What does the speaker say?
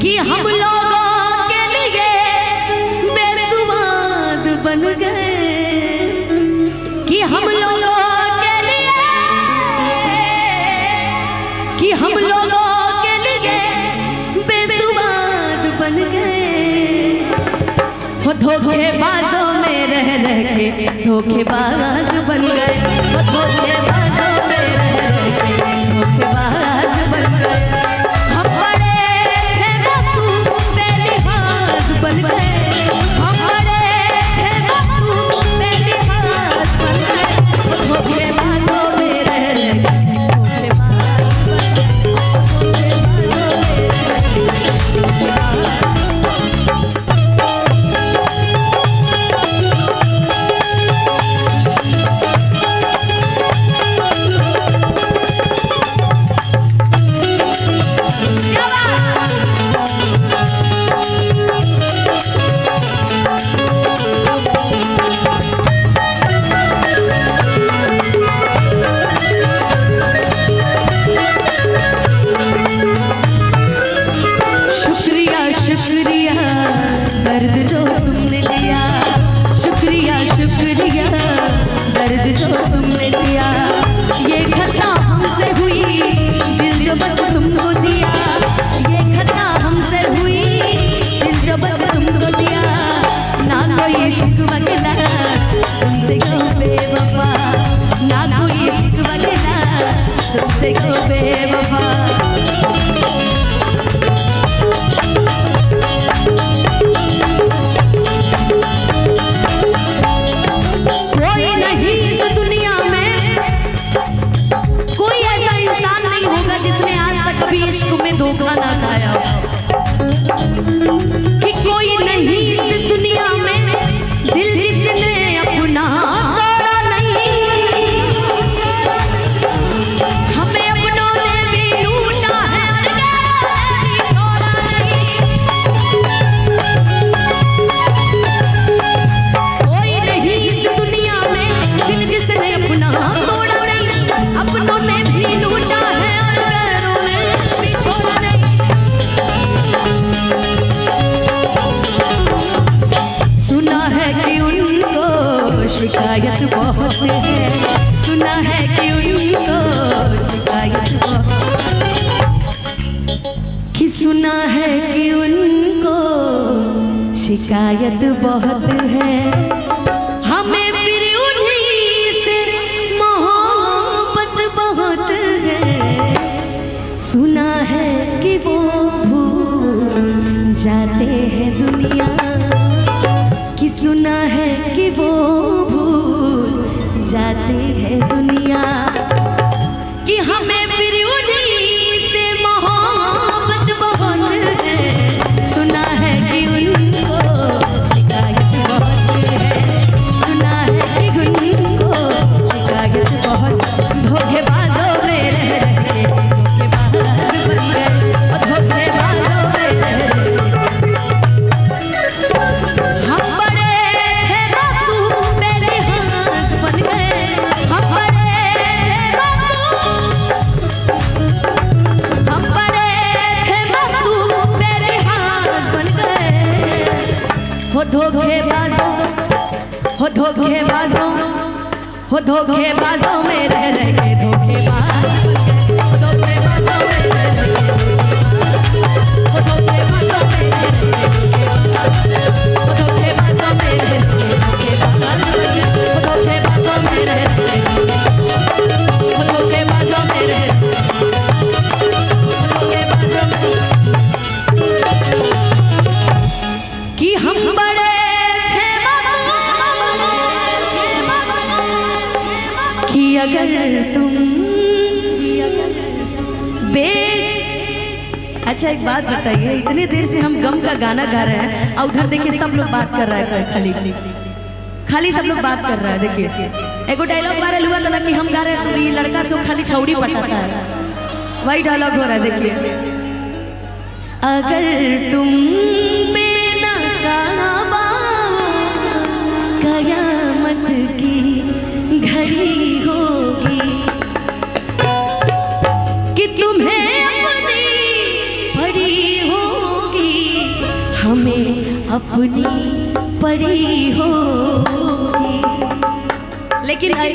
कि हम लोगों के लिए बेसुवाद बन गए, कि हम लोगों के लिए, कि हम लोगों के लिए बेसुवाद बन गए। वो धोखेबाजों में रह रह के धोखेबाज बन गए, वो धोखेबाजों में रह रह के धोखेबाज बन गए। हम बड़े थे मासूम बेलिहाज बन गए, हम बड़े थे मासूम बेलिहाज बन गए। वो धोखेबाजों में रह रह के धोखेबाज बन गए, धोखेबाजों में रह रह के दर्द जो तुमने लिया, शुक्रिया शुक्रिया दर्द जो तुमने लिया। ये खता हमसे हुई, दिल जो बस तुमको दिया। ये खता हमसे हुई, दिल जो बस तुमको दिया। ना कोई शिकवा गिला तुमसे क्यों बेवफा, ना कोई शिकवा गिला तुमसे क्यों बेवफा। इश्क में धोखा ना खाया, कि कोई नहीं इस दुनिया में दिल जिसने अपना तोड़ा नहीं। हमें अपनों ने भी लूटा है, छोड़ा नहीं। कोई नहीं इस दुनिया में दिल जिसने अपना तोड़ा नहीं। अपनों ने भी लूटा है, सुना है कि उनको शिकायत बहुत है, सुना है कि उनको शिकायत बहुत, कि सुना है कि उनको शिकायत बहुत है। हमें फिर उन्हीं से मोहब्बत बहुत है। सुना है कि वो भूल जाते हैं दुनिया, कि सुना है कि वो भूल जाते हैं दुनिया। कि हमें फिर उन्हीं से मोहब्बत बहुत है। सुना है कि उनको शिकायत बहुत है, सुना है कि उनको शिकायत बहुत। धोखेबाजों में रह रह के धोखेबाज बन गए, और धोखेबाजों में रह रह के। हम बड़े थे मासूम बेलिहाज बन गए, हम बड़े थे मासूम, हम बड़े थे मासूम बेलिहाज बन गए। हो धोखेबाजों, हो धोखेबाजों, हो धोखेबाजों में रह रह के धोखेबाज बन गए, हो धोखेबाजों में रह रह के, हो धोखेबाजों में रह रह के, हो धोखेबाजों में रह रह के धोखेबाज बन गए, हो धोखेबाजों में रह रह के, हो धोखेबाजों में रह रह के, कि हम बड़े थे मासूम, कि अगर तुम अच्छा एक बात बताइए, इतने देर से हम गम का गाना गा रहे हैं और उधर देखिए सब लोग बात कर रहा है, खाली खाली सब लोग बात कर रहा है। देखिए एगो डायलॉग वायरल हुआ था ना कि हम गा रहे हैं तो ये लड़का से खाली छौड़ी पटाता है, वही डायलॉग हो रहा है। देखिए अगर तुम बेनकाबा कयामत की घड़ी होगी कि तुम्हें अपनी पड़ी होगी, हमें अपनी परी होगी। लेकिन